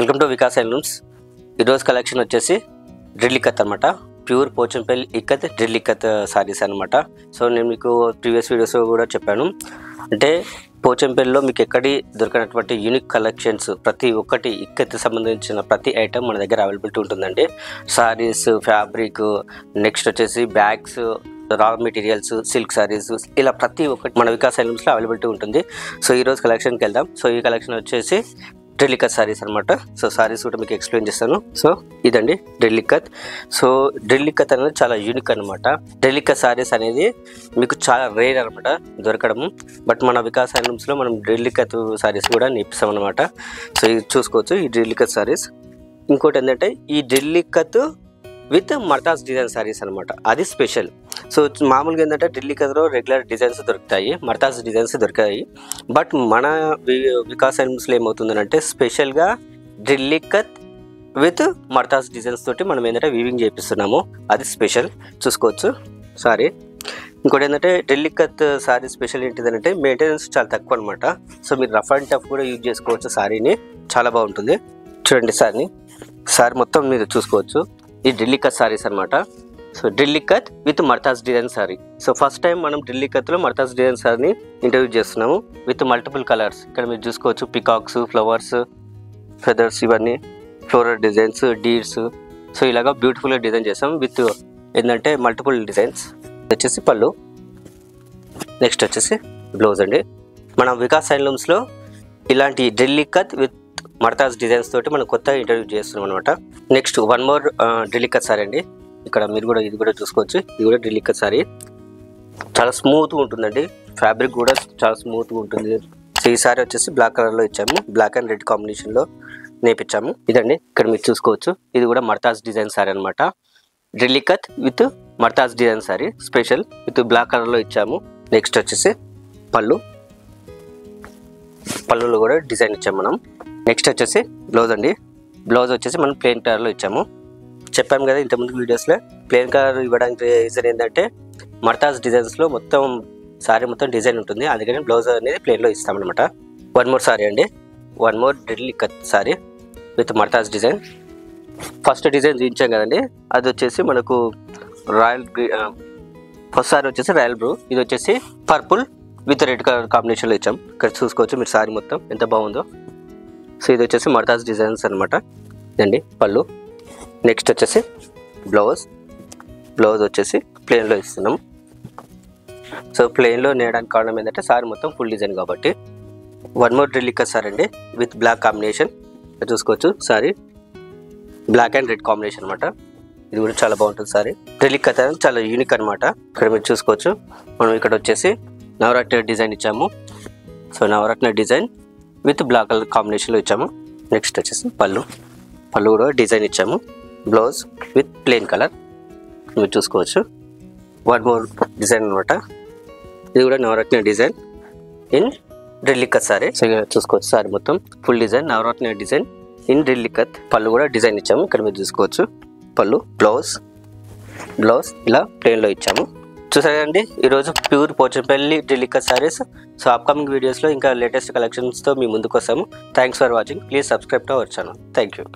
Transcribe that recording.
Welcome to Vikas handlooms. ఈరోజు collection వచ్చేసి drill ikat అనమాట. ప్యూర్ పోచంపల్లి ఇక్కత్ డ్రిల్ ఇక్కత్ సారీస్ అనమాట. సో నేను మీకు ప్రీవియస్ వీడియోస్లో కూడా చెప్పాను, అంటే పోచంపల్లిలో మీకు ఎక్కడి దొరికినటువంటి యూనిక్ కలెక్షన్స్ ప్రతి ఒక్కటి ఇక్కత్ సంబంధించిన ప్రతి ఐటమ్ మన దగ్గర అవైలబిలిటీ ఉంటుందండి. సారీస్, ఫ్యాబ్రిక్, నెక్స్ట్ వచ్చేసి బ్యాగ్స్, రా మెటీరియల్స్, సిల్క్ సారీస్, ఇలా ప్రతి ఒక్కటి మన వికాస్ హ్యాండ్లూమ్స్లో అవైలబిలిటీ ఉంటుంది. సో ఈరోజు కలెక్షన్కి వెళ్దాం. సో ఈ కలెక్షన్ వచ్చేసి డ్రిల్ ఇక్కత్ సారీస్ అనమాట. సో సారీస్ కూడా మీకు ఎక్స్ప్లెయిన్ చేస్తాను. సో ఇదండి drill ikat. So drill ikat అనేది చాలా యూనిక్ అనమాట. డ్రిల్ ఇక్కత్ సారీస్ అనేది మీకు చాలా రేర్ అనమాట దొరకడం. బట్ మన వికాస్ హ్యాండ్లూమ్స్లో మనం డ్రిల్ ఇక్కత్ సారీస్ కూడా నేర్పిస్తాం అనమాట. సో ఇది చూసుకోవచ్చు, ఈ డ్రిల్ ఇక్కత్ సారీస్. ఇంకోటి ఏంటంటే ఈ డ్రిల్ ఇక్కత్ విత్ మర్తాస్ డిజైన్ సారీస్ అనమాట, అది స్పెషల్. సో మామూలుగా ఏంటంటే డ్రిల్ ఇక్కత్లో రెగ్యులర్ డిజైన్స్ దొరుకుతాయి, మర్తాస్ డిజైన్స్ దొరుకుతాయి. బట్ మన వికాస్ హ్యాండ్లూమ్స్లో ఏమవుతుందంటే స్పెషల్గా డ్రిల్ ఇక్కత్ విత్ మర్తాస్ డిజైన్స్ తోటి మనం ఏంటంటే వీవింగ్ చేపిస్తున్నాము, అది స్పెషల్. చూసుకోవచ్చు సారీ. ఇంకోటి ఏంటంటే డ్రిల్ ఇక్కత్ సారీ స్పెషల్ ఏంటిదంటే మెయింటెనెన్స్ చాలా తక్కువ అనమాట. సో మీరు రఫ్ అండ్ టఫ్ కూడా యూజ్ చేసుకోవచ్చు సారీని, చాలా బాగుంటుంది. చూడండి సారీ మొత్తం మీరు చూసుకోవచ్చు, ఈ డ్రిల్ ఇక్కత్ సారీస్ అనమాట. సో డ్రిల్ ఇక్కత్ విత్ మర్తాస్ design sari. So first time మనం డ్రిల్ ఇక్కత్లో మర్తాస్ డిజైన్ సారీని ఇంట్రడ్యూస్ చేస్తున్నాము విత్ మల్టిపుల్ కలర్స్. ఇక్కడ మీరు చూసుకోవచ్చు పికాక్స్, ఫ్లవర్స్, ఫెదర్స్, ఇవన్నీ ఫ్లోరల్ డిజైన్స్, డీడ్స్. సో ఇలాగా బ్యూటిఫుల్గా డిజైన్ చేస్తాం విత్ ఏంటంటే మల్టిపుల్ డిజైన్స్. వచ్చేసి పళ్ళు, నెక్స్ట్ వచ్చేసి బ్లౌజ్ అండి. మన వికాస్ హ్యాండ్లూమ్స్లో ఇలాంటి డ్రిల్ ఇక్కత్ విత్ మర్తాస్ డిజైన్స్ తోటి మనం కొత్తగా ఇంట్రడ్యూస్ చేస్తున్నాం అనమాట. Next one more drill ikat sari అండి. ఇక్కడ మీరు కూడా ఇది కూడా చూసుకోవచ్చు, ఇది కూడా డ్రిల్ ఇక్కత్ సారీ. చాలా స్మూత్గా ఉంటుందండి, ఫ్యాబ్రిక్ కూడా చాలా స్మూత్గా ఉంటుంది. సో ఈ సారీ వచ్చేసి బ్లాక్ కలర్లో ఇచ్చాము, బ్లాక్ అండ్ రెడ్ కాంబినేషన్లో నేర్పించాము. ఇదండి ఇక్కడ మీరు చూసుకోవచ్చు, ఇది కూడా మర్తాస్ డిజైన్ సారీ అనమాట. డ్రిల్ ఇక్కత్ విత్ మర్తాస్ design sari special with black కలర్లో ఇచ్చాము. నెక్స్ట్ వచ్చేసి పళ్ళులో కూడా డిజైన్ ఇచ్చాము మనం. నెక్స్ట్ వచ్చేసి బ్లౌజ్ అండి. బ్లౌజ్ వచ్చేసి మనం ప్లెయిన్ కలర్లో ఇచ్చాము. చెప్పాము కదా ఇంతకుముందు వీడియోస్లో, ప్లెయిన్ కలర్ ఇవ్వడానికి రీజన్ ఏంటంటే మర్తాస్ డిజైన్స్లో మొత్తం సారీ మొత్తం డిజైన్ ఉంటుంది, అందుకని బ్లౌజ్ అనేది ప్లెయిన్లో ఇస్తామన్నమాట. వన్ మోర్ సారీ అండి, one more drill ikat sari with మర్తాస్ డిజైన్. ఫస్ట్ డిజైన్ చూపించాం కదండి, అది వచ్చేసి మనకు రాయల్ ఫస్ట్ సారీ వచ్చేసి రాయల్ బ్లూ, ఇది వచ్చేసి పర్పుల్ విత్ రెడ్ కలర్ కాంబినేషన్లో ఇచ్చాం. ఇక్కడ చూసుకోవచ్చు మీరు సారీ మొత్తం ఎంత బాగుందో. సో ఇది వచ్చేసి మర్తాస్ డిజైన్స్ అనమాట. ఇదండి పళ్ళు. నెక్స్ట్ వచ్చేసి బ్లౌజ్ వచ్చేసి ప్లెయిన్లో ఇస్తున్నాం. సో ప్లెయిన్లో నేయడానికి కారణం ఏంటంటే సారీ మొత్తం ఫుల్ డిజైన్ కాబట్టి. One more drill ikat sari అండి విత్ బ్లాక్ కాంబినేషన్. చూసుకోవచ్చు sari black and red combination అనమాట. ఇది కూడా చాలా బాగుంటుంది సారీ. డ్రిల్ ఇక్కత్ అనేది చాలా యూనిక్ అనమాట. ఇక్కడ మీరు చూసుకోవచ్చు, మనం ఇక్కడ వచ్చేసి నవరత్న డిజైన్ ఇచ్చాము. So Navaratna design with black colour కాంబినేషన్లో ఇచ్చాము. నెక్స్ట్ వచ్చేసి పళ్ళు కూడా డిజైన్ ఇచ్చాము. బ్లౌజ్ విత్ ప్లెయిన్ కలర్ మీరు చూసుకోవచ్చు. వన్ మోర్ డిజైన్ అనమాట, ఇది కూడా Navratna design in drill ikat sari. So చూసుకోవచ్చు సారీ మొత్తం full design Navratna design in drill ikat. పళ్ళు కూడా డిజైన్ ఇచ్చాము, ఇక్కడ మీరు చూసుకోవచ్చు. పళ్ళు, బ్లౌజ్ ఇలా ప్లెయిన్లో ఇచ్చాము. చూసారండి ఈరోజు pure Pochampally drill ikat saris. So upcoming వీడియోస్లో ఇంకా లేటెస్ట్ కలెక్షన్స్తో మీ ముందుకు వస్తాము. Thanks for watching. Please subscribe to our channel. Thank you.